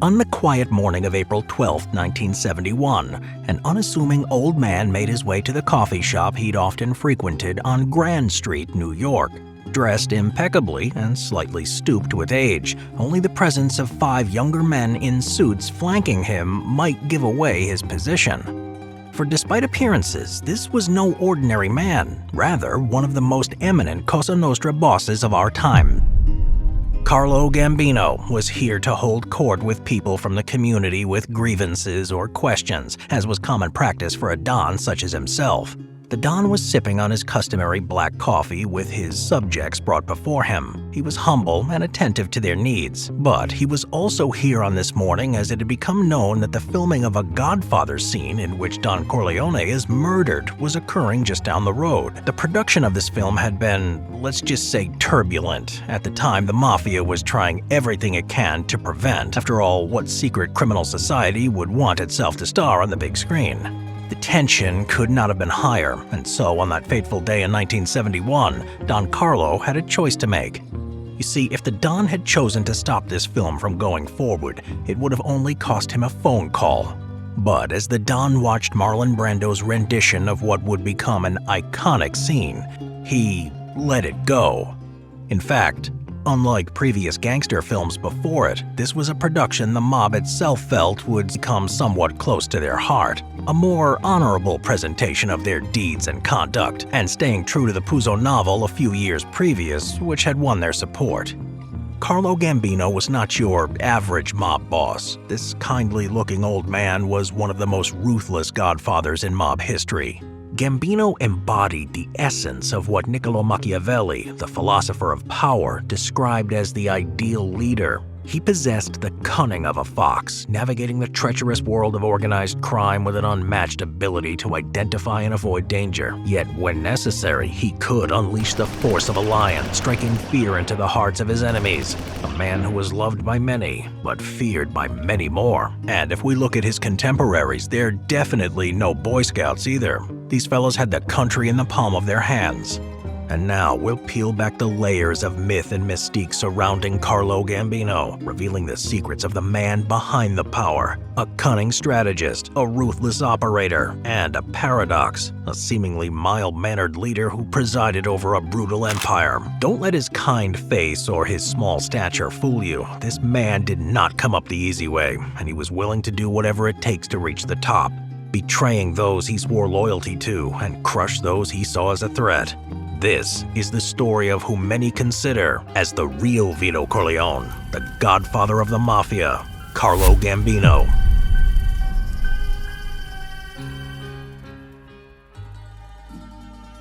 On the quiet morning of April 12, 1971, an unassuming old man made his way to the coffee shop he'd often frequented on Grand Street, New York. Dressed impeccably and slightly stooped with age, only the presence of 5 younger men in suits flanking him might give away his position. For despite appearances, this was no ordinary man, rather one of the most eminent Cosa Nostra bosses of our time. Carlo Gambino was here to hold court with people from the community with grievances or questions, as was common practice for a don such as himself. The don was sipping on his customary black coffee with his subjects brought before him. He was humble and attentive to their needs, but he was also here on this morning as it had become known that the filming of a Godfather scene in which Don Corleone is murdered was occurring just down the road. The production of this film had been, let's just say, turbulent. At the time, the Mafia was trying everything it can to prevent. After all, what secret criminal society would want itself to star on the big screen? The tension could not have been higher, and so on that fateful day in 1971, Don Carlo had a choice to make. You see, if the Don had chosen to stop this film from going forward, it would have only cost him a phone call. But as the Don watched Marlon Brando's rendition of what would become an iconic scene, he let it go. In fact, unlike previous gangster films before it, this was a production the mob itself felt would come somewhat close to their heart. A more honorable presentation of their deeds and conduct, and staying true to the Puzo novel a few years previous, which had won their support. Carlo Gambino was not your average mob boss. This kindly-looking old man was one of the most ruthless godfathers in mob history. Gambino embodied the essence of what Niccolò Machiavelli, the philosopher of power, described as the ideal leader. He possessed the cunning of a fox, navigating the treacherous world of organized crime with an unmatched ability to identify and avoid danger. Yet, when necessary, he could unleash the force of a lion, striking fear into the hearts of his enemies. A man who was loved by many, but feared by many more. And if we look at his contemporaries, they're definitely no Boy Scouts either. These fellows had the country in the palm of their hands. And now we'll peel back the layers of myth and mystique surrounding Carlo Gambino, revealing the secrets of the man behind the power. A cunning strategist, a ruthless operator, and a paradox, a seemingly mild-mannered leader who presided over a brutal empire. Don't let his kind face or his small stature fool you. This man did not come up the easy way, and he was willing to do whatever it takes to reach the top, betraying those he swore loyalty to and crush those he saw as a threat. This is the story of whom many consider as the real Vito Corleone, the godfather of the Mafia, Carlo Gambino.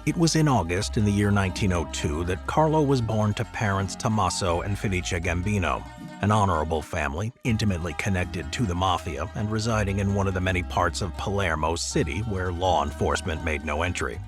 It was in August in the year 1902 that Carlo was born to parents Tommaso and Felicia Gambino, an honorable family, intimately connected to the Mafia and residing in one of the many parts of Palermo City where law enforcement made no entry.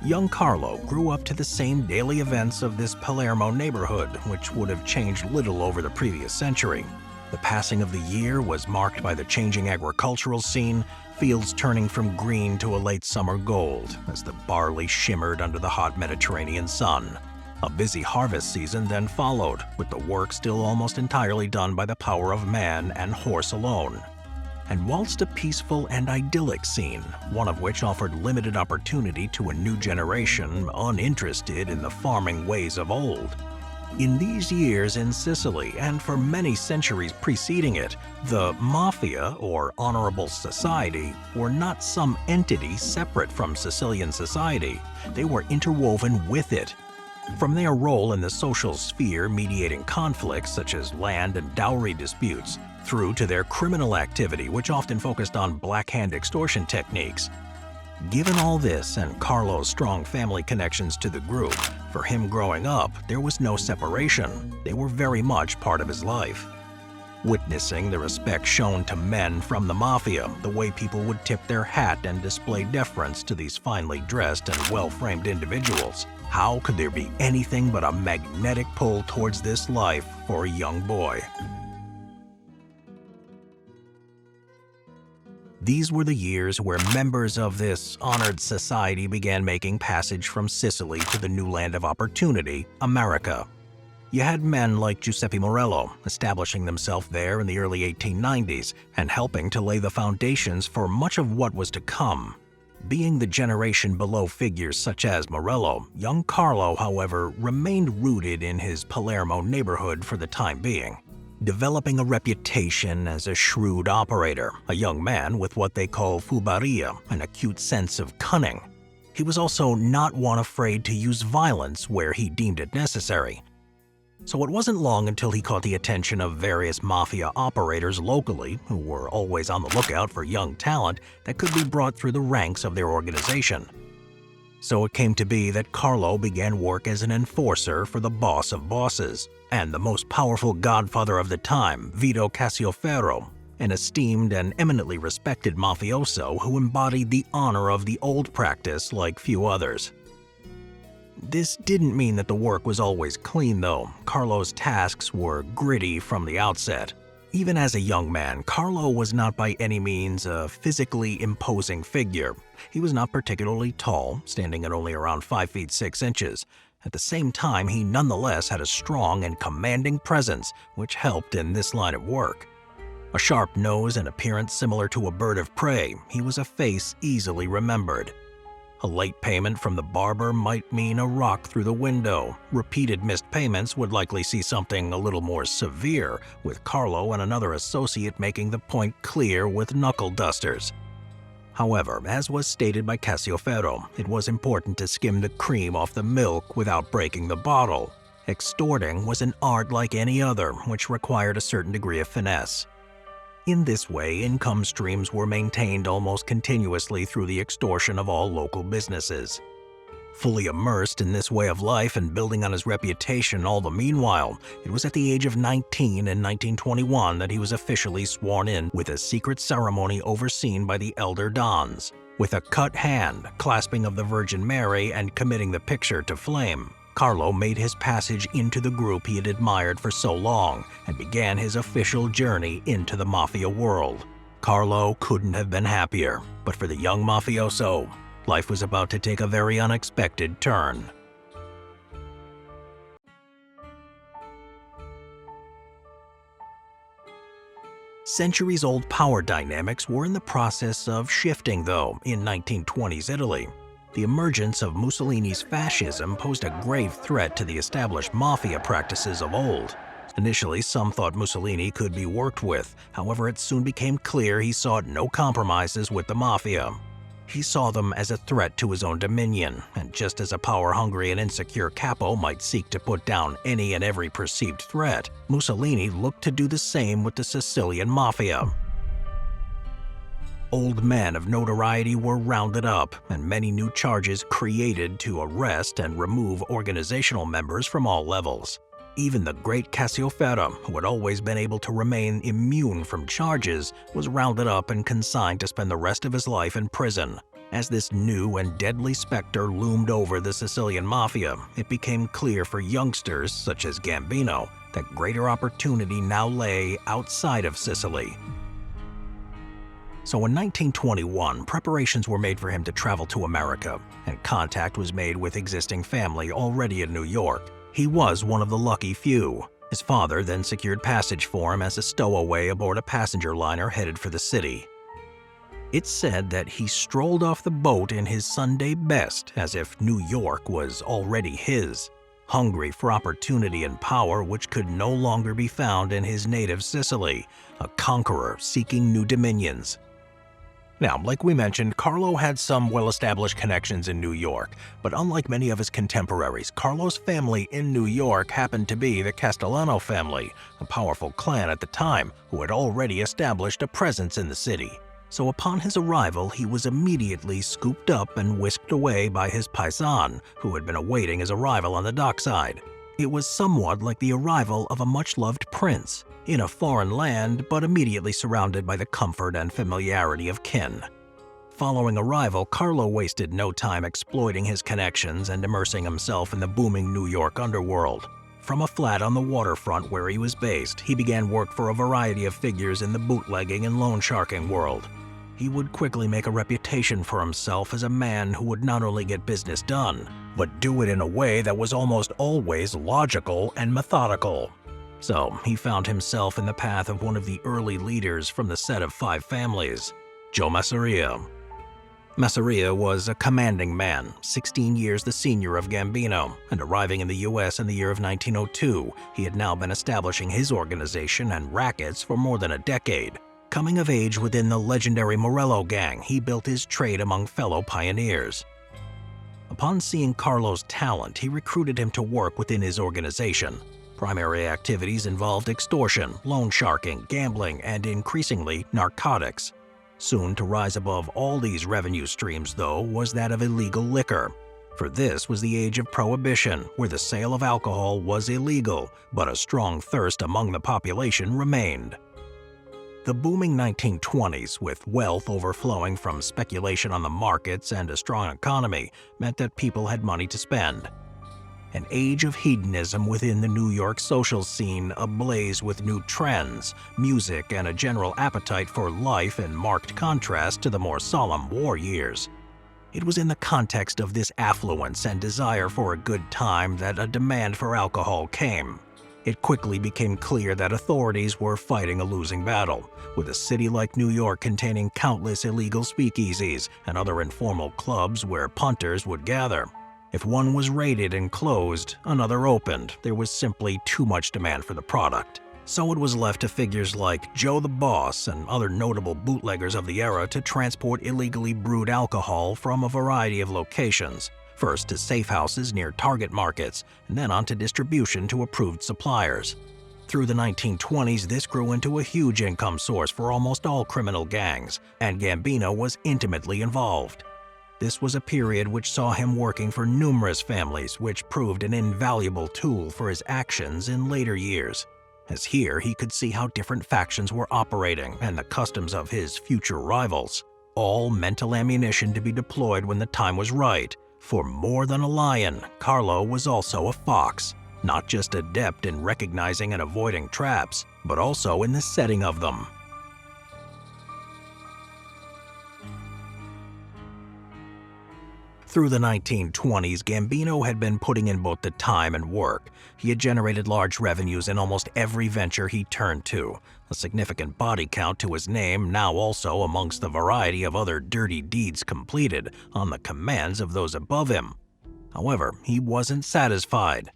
Young Carlo grew up to the same daily events of this Palermo neighborhood, which would have changed little over the previous century. The passing of the year was marked by the changing agricultural scene, fields turning from green to a late summer gold as the barley shimmered under the hot Mediterranean sun. A busy harvest season then followed, with the work still almost entirely done by the power of man and horse alone. And whilst a peaceful and idyllic scene, one of which offered limited opportunity to a new generation uninterested in the farming ways of old. In these years in Sicily, and for many centuries preceding it, the Mafia, or honorable society, were not some entity separate from Sicilian society. They were interwoven with it. From their role in the social sphere mediating conflicts such as land and dowry disputes, through to their criminal activity, which often focused on black-hand extortion techniques. Given all this and Carlo's strong family connections to the group, for him growing up, there was no separation. They were very much part of his life. Witnessing the respect shown to men from the Mafia, the way people would tip their hat and display deference to these finely dressed and well-framed individuals, how could there be anything but a magnetic pull towards this life for a young boy? These were the years where members of this honored society began making passage from Sicily to the new land of opportunity, America. You had men like Giuseppe Morello establishing themselves there in the early 1890s and helping to lay the foundations for much of what was to come. Being the generation below figures such as Morello, young Carlo, however, remained rooted in his Palermo neighborhood for the time being, developing a reputation as a shrewd operator, a young man with what they call furberia, an acute sense of cunning. He was also not one afraid to use violence where he deemed it necessary. So it wasn't long until he caught the attention of various mafia operators locally, who were always on the lookout for young talent that could be brought through the ranks of their organization. So it came to be that Carlo began work as an enforcer for the boss of bosses, and the most powerful godfather of the time, Vito Corleone, an esteemed and eminently respected mafioso who embodied the honor of the old practice like few others. This didn't mean that the work was always clean, though. Carlo's tasks were gritty from the outset. Even as a young man, Carlo was not by any means a physically imposing figure. He was not particularly tall, standing at only around 5 feet 6 inches. At the same time, he nonetheless had a strong and commanding presence, which helped in this line of work. A sharp nose and appearance similar to a bird of prey, he was a face easily remembered. A late payment from the barber might mean a rock through the window. Repeated missed payments would likely see something a little more severe, with Carlo and another associate making the point clear with knuckle dusters. However, as was stated by Corleone, it was important to skim the cream off the milk without breaking the bottle. Extorting was an art like any other, which required a certain degree of finesse. In this way, income streams were maintained almost continuously through the extortion of all local businesses. Fully immersed in this way of life and building on his reputation all the meanwhile, it was at the age of 19 in 1921 that he was officially sworn in with a secret ceremony overseen by the elder Dons. With a cut hand, clasping of the Virgin Mary, and committing the picture to flame, Carlo made his passage into the group he had admired for so long and began his official journey into the Mafia world. Carlo couldn't have been happier, but for the young mafioso, life was about to take a very unexpected turn. Centuries-old power dynamics were in the process of shifting, though, in 1920s Italy. The emergence of Mussolini's fascism posed a grave threat to the established mafia practices of old. Initially, some thought Mussolini could be worked with. However, it soon became clear he sought no compromises with the mafia. He saw them as a threat to his own dominion, and just as a power-hungry and insecure capo might seek to put down any and every perceived threat, Mussolini looked to do the same with the Sicilian mafia. Old men of notoriety were rounded up, and many new charges created to arrest and remove organizational members from all levels. Even the great Corleone, who had always been able to remain immune from charges, was rounded up and consigned to spend the rest of his life in prison. As this new and deadly specter loomed over the Sicilian mafia, it became clear for youngsters such as Gambino that greater opportunity now lay outside of Sicily. So in 1921, preparations were made for him to travel to America, and contact was made with existing family already in New York. He was one of the lucky few. His father then secured passage for him as a stowaway aboard a passenger liner headed for the city. It's said that he strolled off the boat in his Sunday best, as if New York was already his, hungry for opportunity and power which could no longer be found in his native Sicily, a conqueror seeking new dominions. Now, like we mentioned, Carlo had some well-established connections in New York, but unlike many of his contemporaries, Carlo's family in New York happened to be the Castellano family, a powerful clan at the time who had already established a presence in the city. So upon his arrival, he was immediately scooped up and whisked away by his paisan, who had been awaiting his arrival on the dockside. It was somewhat like the arrival of a much-loved prince, in a foreign land but immediately surrounded by the comfort and familiarity of kin. Following arrival, Carlo wasted no time exploiting his connections and immersing himself in the booming New York underworld. From a flat on the waterfront where he was based, he began work for a variety of figures in the bootlegging and loan sharking world. He would quickly make a reputation for himself as a man who would not only get business done, but do it in a way that was almost always logical and methodical. So he found himself in the path of one of the early leaders from the set of 5 families, Joe Masseria. Masseria was a commanding man, 16 years the senior of Gambino, and arriving in the US in the year of 1902, he had now been establishing his organization and rackets for more than a decade. Coming of age within the legendary Morello gang, he built his trade among fellow pioneers. Upon seeing Carlo's talent, he recruited him to work within his organization. Primary activities involved extortion, loan sharking, gambling, and increasingly narcotics. Soon to rise above all these revenue streams, though, was that of illegal liquor. For this was the age of prohibition, where the sale of alcohol was illegal, but a strong thirst among the population remained. The booming 1920s, with wealth overflowing from speculation on the markets and a strong economy, meant that people had money to spend. An age of hedonism within the New York social scene ablaze with new trends, music, and a general appetite for life in marked contrast to the more solemn war years. It was in the context of this affluence and desire for a good time that a demand for alcohol came. It quickly became clear that authorities were fighting a losing battle, with a city like New York containing countless illegal speakeasies and other informal clubs where punters would gather. If one was raided and closed, another opened. There was simply too much demand for the product. So it was left to figures like Joe the Boss and other notable bootleggers of the era to transport illegally brewed alcohol from a variety of locations, first to safe houses near target markets, and then on to distribution to approved suppliers. Through the 1920s, this grew into a huge income source for almost all criminal gangs, and Gambino was intimately involved. This was a period which saw him working for numerous families, which proved an invaluable tool for his actions in later years, as here he could see how different factions were operating and the customs of his future rivals, all mental ammunition to be deployed when the time was right. For more than a lion, Carlo was also a fox, not just adept in recognizing and avoiding traps, but also in the setting of them. Through the 1920s, Gambino had been putting in both the time and work. He had generated large revenues in almost every venture he turned to, a significant body count to his name, now also amongst the variety of other dirty deeds completed on the commands of those above him. However, he wasn't satisfied.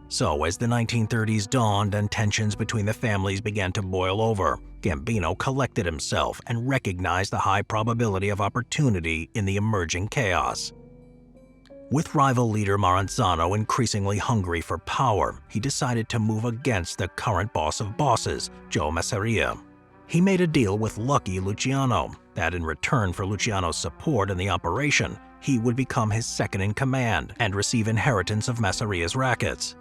So as the 1930s dawned and tensions between the families began to boil over, Gambino collected himself and recognized the high probability of opportunity in the emerging chaos. With rival leader Maranzano increasingly hungry for power, he decided to move against the current boss of bosses, Joe Masseria. He made a deal with Lucky Luciano that in return for Luciano's support in the operation, he would become his second-in-command and receive inheritance of Masseria's rackets.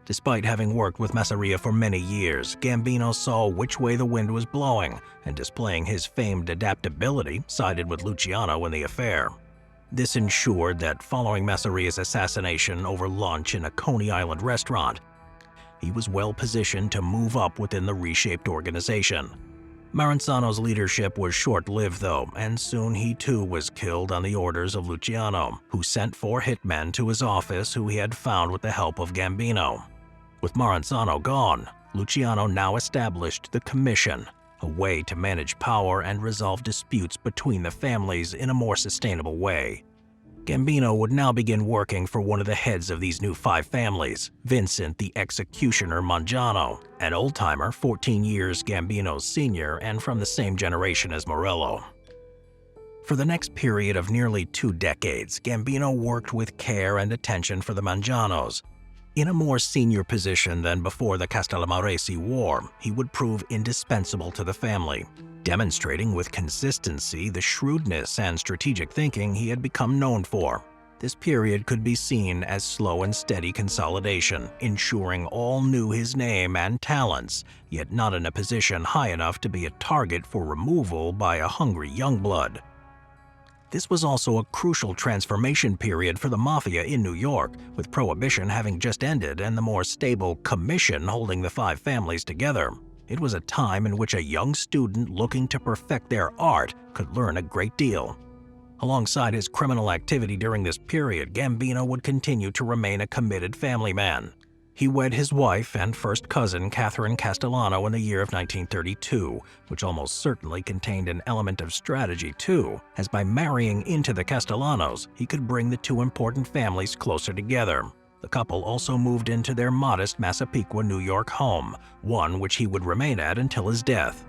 Despite having worked with Masseria for many years, Gambino saw which way the wind was blowing and, displaying his famed adaptability, sided with Luciano in the affair. This ensured that following Masseria's assassination over lunch in a Coney Island restaurant, he was well positioned to move up within the reshaped organization. Maranzano's leadership was short-lived though, and soon he too was killed on the orders of Luciano, who sent 4 hitmen to his office who he had found with the help of Gambino. With Maranzano gone, Luciano now established the Commission, a way to manage power and resolve disputes between the families in a more sustainable way. Gambino would now begin working for one of the heads of these new 5 families, Vincent the Executioner Mangiano, an old-timer 14 years Gambino's senior and from the same generation as Morello. For the next period of nearly 2 decades, Gambino worked with care and attention for the Mangianos. In a more senior position than before the Castellamarese War, he would prove indispensable to the family, demonstrating with consistency the shrewdness and strategic thinking he had become known for. This period could be seen as slow and steady consolidation, ensuring all knew his name and talents, yet not in a position high enough to be a target for removal by a hungry youngblood. This was also a crucial transformation period for the Mafia in New York, with Prohibition having just ended and the more stable Commission holding the 5 families together. It was a time in which a young student looking to perfect their art could learn a great deal. Alongside his criminal activity during this period, Gambino would continue to remain a committed family man. He wed his wife and first cousin, Catherine Castellano, in the year of 1932, which almost certainly contained an element of strategy too, as by marrying into the Castellanos, he could bring the two important families closer together. The couple also moved into their modest Massapequa, New York home, one which he would remain at until his death.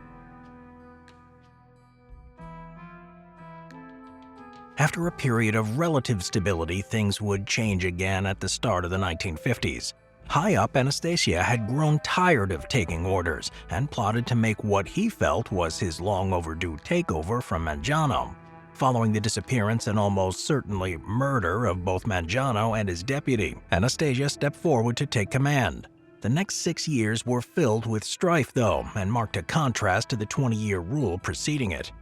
After a period of relative stability, things would change again at the start of the 1950s. High-up Anastasia had grown tired of taking orders and plotted to make what he felt was his long-overdue takeover from Mangiano. Following the disappearance and almost certainly murder of both Mangiano and his deputy, Anastasia stepped forward to take command. The next 6 years were filled with strife, though, and marked a contrast to the 20-year rule preceding it.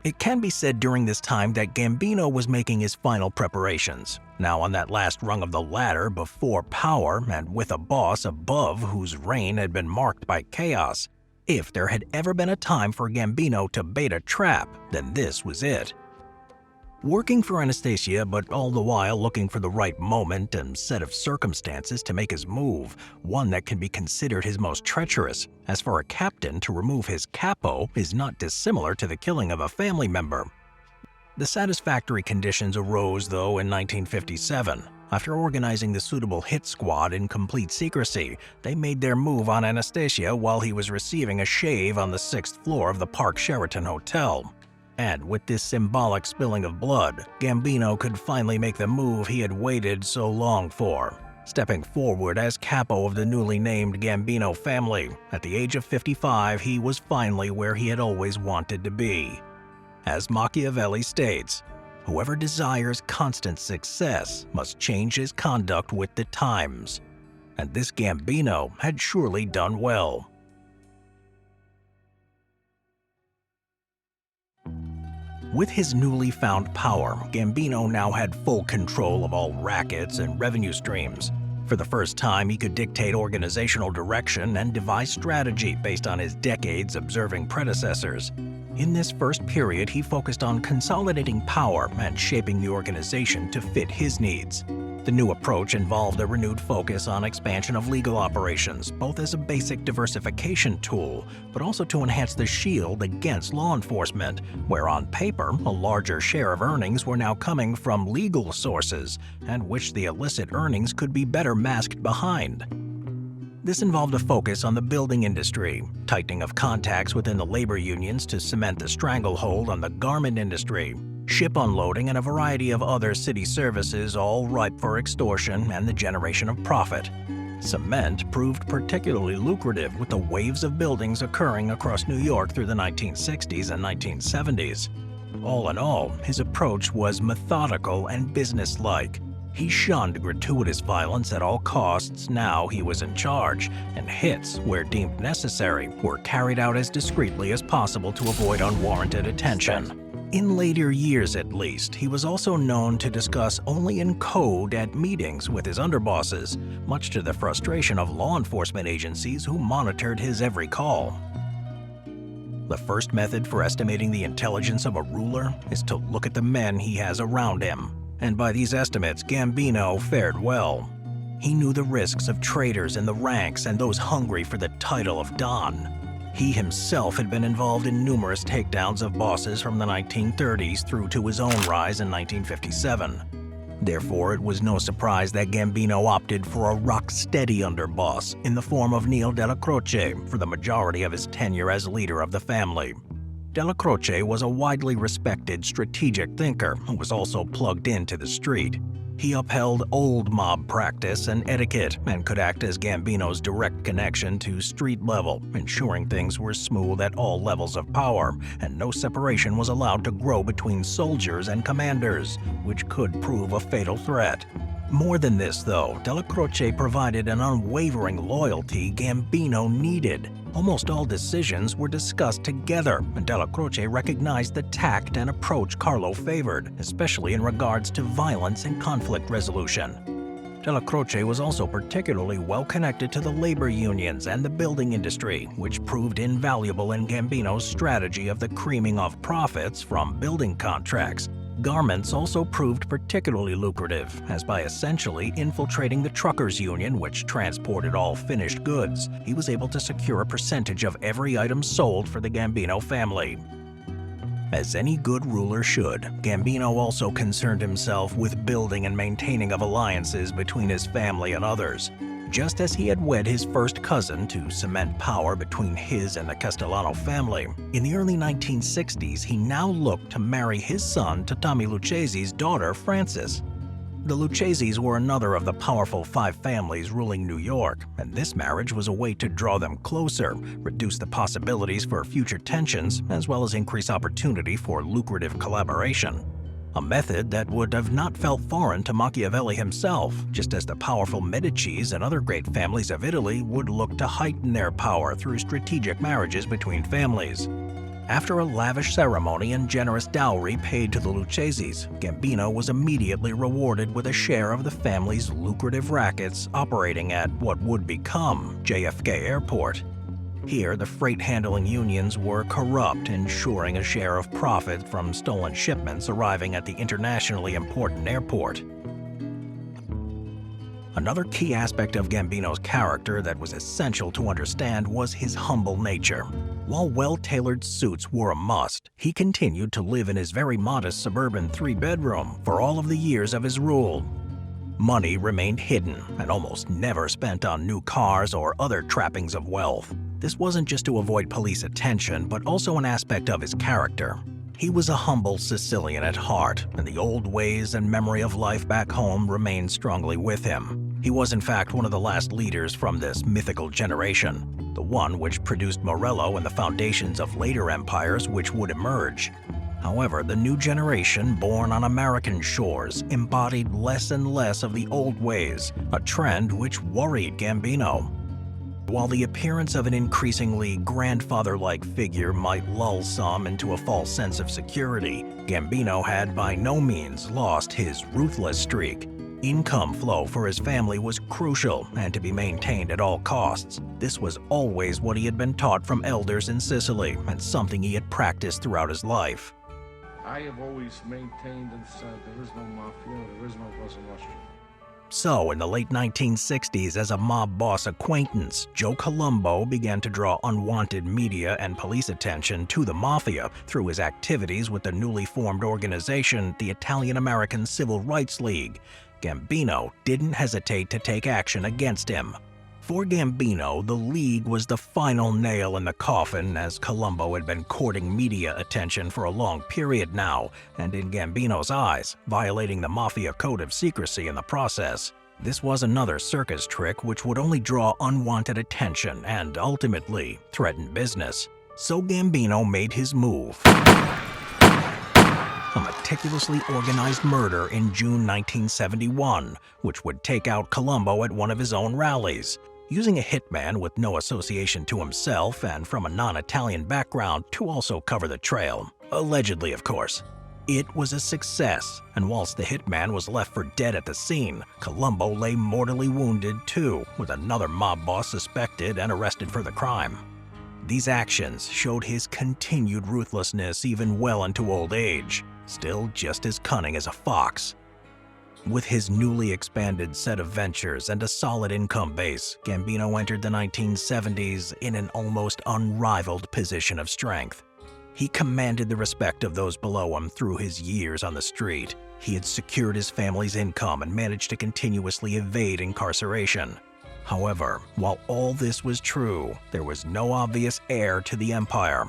It can be said during this time that Gambino was making his final preparations, now on that last rung of the ladder before power and with a boss above whose reign had been marked by chaos. If there had ever been a time for Gambino to bait a trap, then this was it. Working for Anastasia, but all the while looking for the right moment and set of circumstances to make his move, one that can be considered his most treacherous, as for a captain to remove his capo is not dissimilar to the killing of a family member. The satisfactory conditions arose, though, in 1957. After organizing the suitable hit squad in complete secrecy, they made their move on Anastasia while he was receiving a shave on the 6th floor of the Park Sheraton Hotel. And with this symbolic spilling of blood, Gambino could finally make the move he had waited so long for, stepping forward as capo of the newly named Gambino family. At the age of 55, he was finally where he had always wanted to be. As Machiavelli states, "Whoever desires constant success must change his conduct with the times." And this Gambino had surely done well. With his newly found power, Gambino now had full control of all rackets and revenue streams. For the first time, he could dictate organizational direction and devise strategy based on his decades observing predecessors. In this first period, he focused on consolidating power and shaping the organization to fit his needs. The new approach involved a renewed focus on expansion of legal operations, both as a basic diversification tool, but also to enhance the shield against law enforcement, where on paper, a larger share of earnings were now coming from legal sources, and which the illicit earnings could be better masked behind. This involved a focus on the building industry, tightening of contacts within the labor unions to cement the stranglehold on the garment industry, ship unloading, and a variety of other city services, all ripe for extortion and the generation of profit. Cement proved particularly lucrative with the waves of buildings occurring across New York through the 1960s and 1970s. All in all, his approach was methodical and businesslike. He shunned gratuitous violence at all costs now he was in charge, and hits, where deemed necessary, were carried out as discreetly as possible to avoid unwarranted attention. In later years, at least, he was also known to discuss only in code at meetings with his underbosses, much to the frustration of law enforcement agencies who monitored his every call. The first method for estimating the intelligence of a ruler is to look at the men he has around him. And by these estimates, Gambino fared well. He knew the risks of traitors in the ranks and those hungry for the title of Don. He himself had been involved in numerous takedowns of bosses from the 1930s through to his own rise in 1957. Therefore, it was no surprise that Gambino opted for a rock-steady underboss in the form of Neil Della Croce for the majority of his tenure as leader of the family. Della Croce was a widely respected strategic thinker who was also plugged into the street. He upheld old mob practice and etiquette and could act as Gambino's direct connection to street level, ensuring things were smooth at all levels of power, and no separation was allowed to grow between soldiers and commanders, which could prove a fatal threat. More than this, though, Della Croce provided an unwavering loyalty Gambino needed. Almost all decisions were discussed together, and Della Croce recognized the tact and approach Carlo favored, especially in regards to violence and conflict resolution. Della Croce was also particularly well connected to the labor unions and the building industry, which proved invaluable in Gambino's strategy of the creaming of profits from building contracts. Garments also proved particularly lucrative, as by essentially infiltrating the truckers' union, which transported all finished goods, he was able to secure a percentage of every item sold for the Gambino family. As any good ruler should, Gambino also concerned himself with building and maintaining of alliances between his family and others. Just as he had wed his first cousin to cement power between his and the Castellano family, in the early 1960s he now looked to marry his son to Tommy Lucchese's daughter, Frances. The Luccheses were another of the powerful 5 families ruling New York, and this marriage was a way to draw them closer, reduce the possibilities for future tensions, as well as increase opportunity for lucrative collaboration. A method that would have not felt foreign to Machiavelli himself, just as the powerful Medicis and other great families of Italy would look to heighten their power through strategic marriages between families. After a lavish ceremony and generous dowry paid to the Luccheses, Gambino was immediately rewarded with a share of the family's lucrative rackets operating at what would become JFK Airport. Here, the freight handling unions were corrupt, ensuring a share of profit from stolen shipments arriving at the internationally important airport. Another key aspect of Gambino's character that was essential to understand was his humble nature. While well-tailored suits were a must, he continued to live in his very modest suburban 3-bedroom for all of the years of his rule. Money remained hidden and almost never spent on new cars or other trappings of wealth. This wasn't just to avoid police attention, but also an aspect of his character. He was a humble Sicilian at heart, and the old ways and memory of life back home remained strongly with him. He was in fact one of the last leaders from this mythical generation, the one which produced Morello and the foundations of later empires which would emerge. However, the new generation, born on American shores, embodied less and less of the old ways, a trend which worried Gambino. While the appearance of an increasingly grandfather-like figure might lull some into a false sense of security, Gambino had by no means lost his ruthless streak. Income flow for his family was crucial and to be maintained at all costs. This was always what he had been taught from elders in Sicily and something he had practiced throughout his life. I have always maintained and said there is no mafia, there is no boss in Russia. So, in the late 1960s, as a mob boss acquaintance, Joe Colombo began to draw unwanted media and police attention to the Mafia through his activities with the newly formed organization, the Italian-American Civil Rights League. Gambino didn't hesitate to take action against him. For Gambino, the League was the final nail in the coffin, as Colombo had been courting media attention for a long period now, and in Gambino's eyes, violating the Mafia code of secrecy in the process. This was another circus trick which would only draw unwanted attention and, ultimately, threaten business. So Gambino made his move. A meticulously organized murder in June 1971, which would take out Colombo at one of his own rallies. Using a hitman with no association to himself and from a non-Italian background to also cover the trail. Allegedly, of course. It was a success, and whilst the hitman was left for dead at the scene, Colombo lay mortally wounded too, with another mob boss suspected and arrested for the crime. These actions showed his continued ruthlessness even well into old age, still just as cunning as a fox. With his newly expanded set of ventures and a solid income base, Gambino entered the 1970s in an almost unrivaled position of strength. He commanded the respect of those below him through his years on the street. He had secured his family's income and managed to continuously evade incarceration. However, while all this was true, there was no obvious heir to the empire.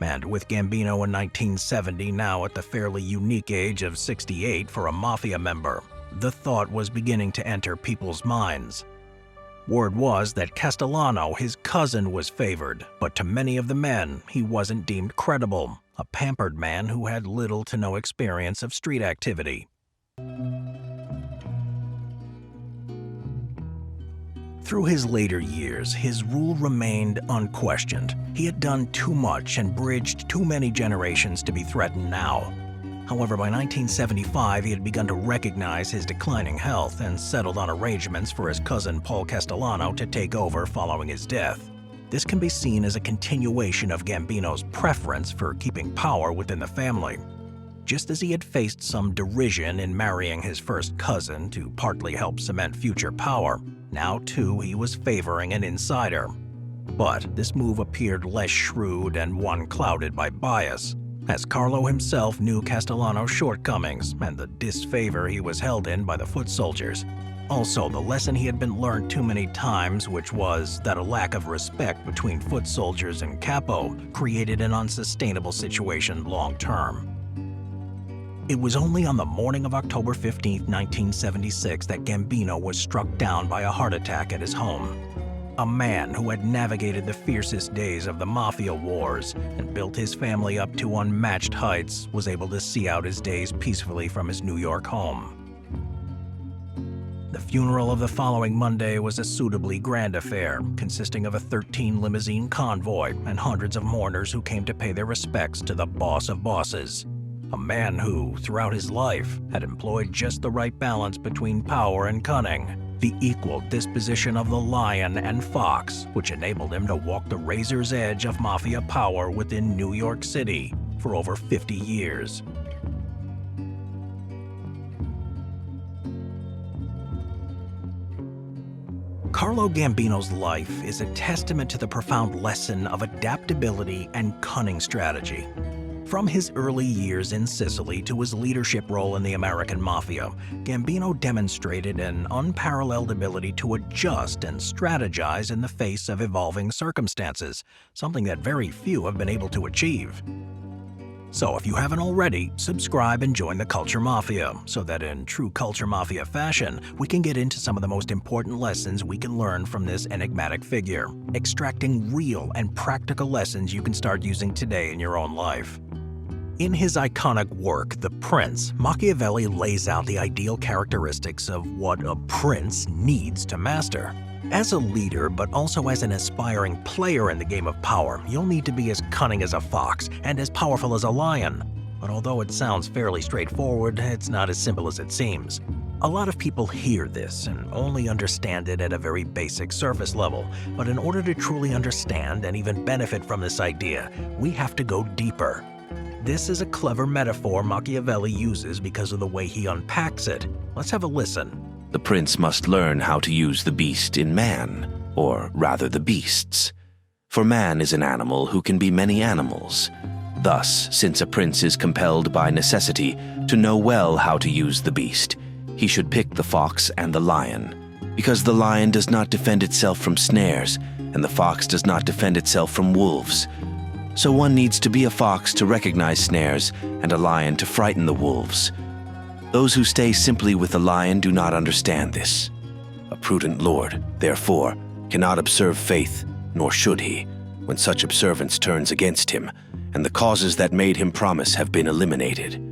And with Gambino in 1970 now at the fairly unique age of 68 for a Mafia member, the thought was beginning to enter people's minds. Word was that Castellano, his cousin, was favored, but to many of the men, he wasn't deemed credible, a pampered man who had little to no experience of street activity. Through his later years, his rule remained unquestioned. He had done too much and bridged too many generations to be threatened now. However, by 1975, he had begun to recognize his declining health and settled on arrangements for his cousin Paul Castellano to take over following his death. This can be seen as a continuation of Gambino's preference for keeping power within the family. Just as he had faced some derision in marrying his first cousin to partly help cement future power, now too he was favoring an insider. But this move appeared less shrewd and one clouded by bias, as Carlo himself knew Castellano's shortcomings and the disfavor he was held in by the foot soldiers. Also, the lesson he had been learned too many times, which was that a lack of respect between foot soldiers and capo created an unsustainable situation long term. It was only on the morning of October 15, 1976 that Gambino was struck down by a heart attack at his home. A man who had navigated the fiercest days of the Mafia wars and built his family up to unmatched heights was able to see out his days peacefully from his New York home. The funeral of the following Monday was a suitably grand affair, consisting of a 13 limousine convoy and hundreds of mourners who came to pay their respects to the boss of bosses. A man who, throughout his life, had employed just the right balance between power and cunning, the equal disposition of the lion and fox, which enabled him to walk the razor's edge of Mafia power within New York City for over 50 years. Carlo Gambino's life is a testament to the profound lesson of adaptability and cunning strategy. From his early years in Sicily to his leadership role in the American Mafia, Gambino demonstrated an unparalleled ability to adjust and strategize in the face of evolving circumstances, something that very few have been able to achieve. So if you haven't already, subscribe and join the Culture Mafia, so that in true Culture Mafia fashion, we can get into some of the most important lessons we can learn from this enigmatic figure, extracting real and practical lessons you can start using today in your own life. In his iconic work, The Prince, Machiavelli lays out the ideal characteristics of what a prince needs to master. As a leader, but also as an aspiring player in the game of power, you'll need to be as cunning as a fox and as powerful as a lion. But although it sounds fairly straightforward, it's not as simple as it seems. A lot of people hear this and only understand it at a very basic surface level, but in order to truly understand and even benefit from this idea, we have to go deeper. This is a clever metaphor Machiavelli uses because of the way he unpacks it. Let's have a listen. The prince must learn how to use the beast in man, or rather the beasts. For man is an animal who can be many animals. Thus, since a prince is compelled by necessity to know well how to use the beast, he should pick the fox and the lion, because the lion does not defend itself from snares, and the fox does not defend itself from wolves. So one needs to be a fox to recognize snares, and a lion to frighten the wolves. Those who stay simply with the lion do not understand this. A prudent lord, therefore, cannot observe faith, nor should he, when such observance turns against him, and the causes that made him promise have been eliminated.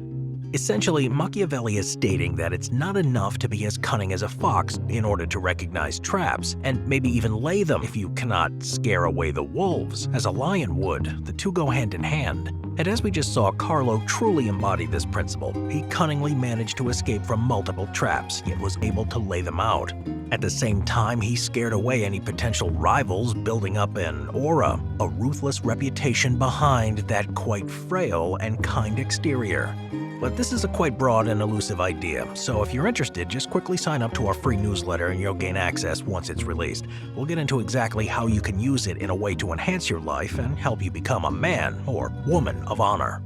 Essentially, Machiavelli is stating that it's not enough to be as cunning as a fox in order to recognize traps, and maybe even lay them if you cannot scare away the wolves, as a lion would. The two go hand in hand. And as we just saw, Carlo truly embodied this principle. He cunningly managed to escape from multiple traps, yet was able to lay them out. At the same time, he scared away any potential rivals, building up an aura, a ruthless reputation behind that quite frail and kind exterior. But this is a quite broad and elusive idea, so if you're interested, just quickly sign up to our free newsletter and you'll gain access once it's released. We'll get into exactly how you can use it in a way to enhance your life and help you become a man or woman of honor.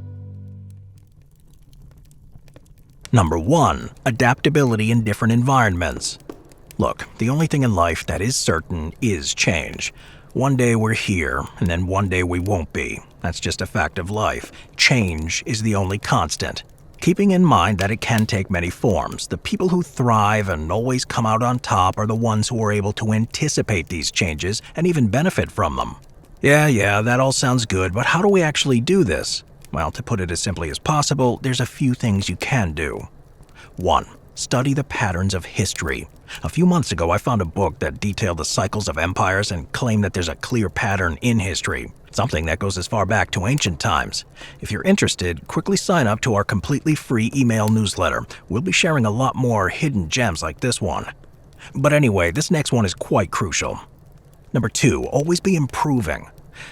Number 1. Adaptability in different environments. Look, the only thing in life that is certain is change. One day we're here, and then one day we won't be. That's just a fact of life. Change is the only constant. Keeping in mind that it can take many forms, the people who thrive and always come out on top are the ones who are able to anticipate these changes and even benefit from them. Yeah, that all sounds good, but how do we actually do this? Well, to put it as simply as possible, there's a few things you can do. 1. study the patterns of history. A few months ago, I found a book that detailed the cycles of empires and claimed that there's a clear pattern in history, something that goes as far back to ancient times. If you're interested, quickly sign up to our completely free email newsletter. We'll be sharing a lot more hidden gems like this one. But anyway, this next one is quite crucial. Number 2, always be improving.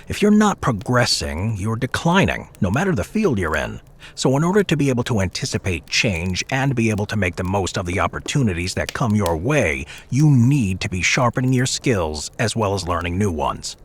If you're not progressing, you're declining, no matter the field you're in. So in order to be able to anticipate change and be able to make the most of the opportunities that come your way, you need to be sharpening your skills as well as learning new ones.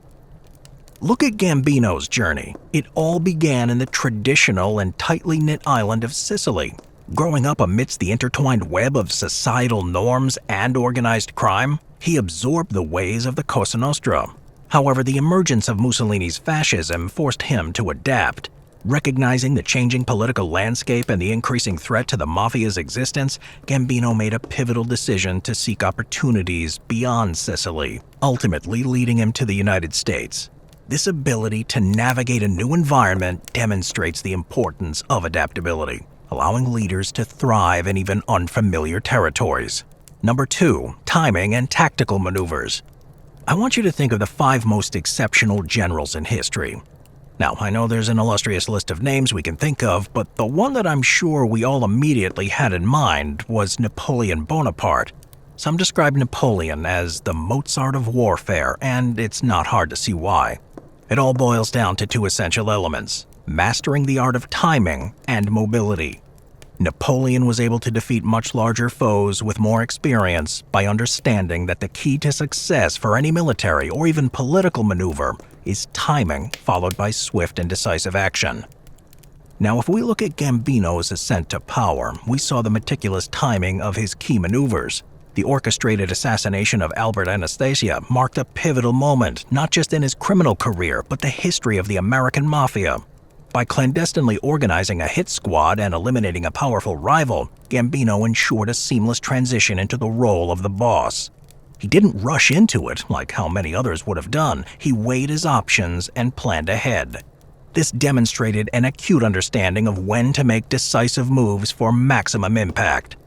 Look at Gambino's journey. It all began in the traditional and tightly knit island of Sicily. Growing up amidst the intertwined web of societal norms and organized crime, he absorbed the ways of the Cosa Nostra. However, the emergence of Mussolini's fascism forced him to adapt. Recognizing the changing political landscape and the increasing threat to the Mafia's existence, Gambino made a pivotal decision to seek opportunities beyond Sicily, ultimately leading him to the United States. This ability to navigate a new environment demonstrates the importance of adaptability, allowing leaders to thrive in even unfamiliar territories. Number 2, timing and tactical maneuvers. I want you to think of the 5 most exceptional generals in history. Now, I know there's an illustrious list of names we can think of, but the one that I'm sure we all immediately had in mind was Napoleon Bonaparte. Some describe Napoleon as the Mozart of warfare, and it's not hard to see why. It all boils down to 2 essential elements: mastering the art of timing and mobility. Napoleon was able to defeat much larger foes with more experience by understanding that the key to success for any military or even political maneuver is timing followed by swift and decisive action. Now, if we look at Gambino's ascent to power, we saw the meticulous timing of his key maneuvers. The orchestrated assassination of Albert Anastasia marked a pivotal moment, not just in his criminal career, but the history of the American Mafia. By clandestinely organizing a hit squad and eliminating a powerful rival, Gambino ensured a seamless transition into the role of the boss. He didn't rush into it like how many others would have done. He weighed his options and planned ahead. This demonstrated an acute understanding of when to make decisive moves for maximum impact.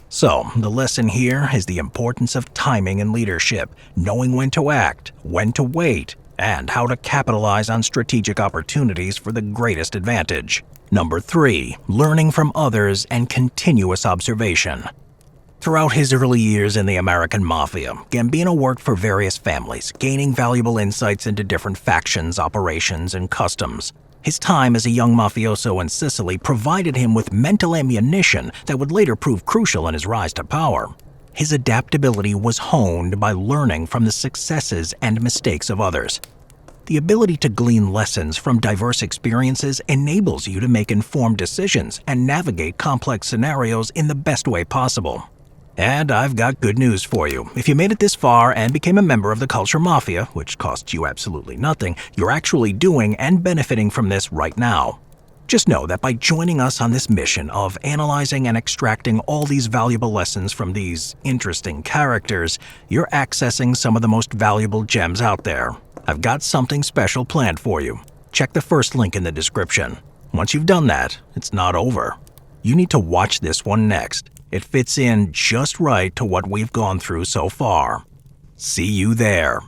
So, the lesson here is the importance of timing in leadership, knowing when to act, when to wait, and how to capitalize on strategic opportunities for the greatest advantage. Number 3, learning from others and continuous observation. Throughout his early years in the American Mafia, Gambino worked for various families, gaining valuable insights into different factions, operations, and customs. His time as a young mafioso in Sicily provided him with mental ammunition that would later prove crucial in his rise to power. His adaptability was honed by learning from the successes and mistakes of others. The ability to glean lessons from diverse experiences enables you to make informed decisions and navigate complex scenarios in the best way possible. And I've got good news for you. If you made it this far and became a member of the Culture Mafia, which costs you absolutely nothing, you're actually doing and benefiting from this right now. Just know that by joining us on this mission of analyzing and extracting all these valuable lessons from these interesting characters, you're accessing some of the most valuable gems out there. I've got something special planned for you. Check the first link in the description. Once you've done that, it's not over. You need to watch this one next. It fits in just right to what we've gone through so far. See you there.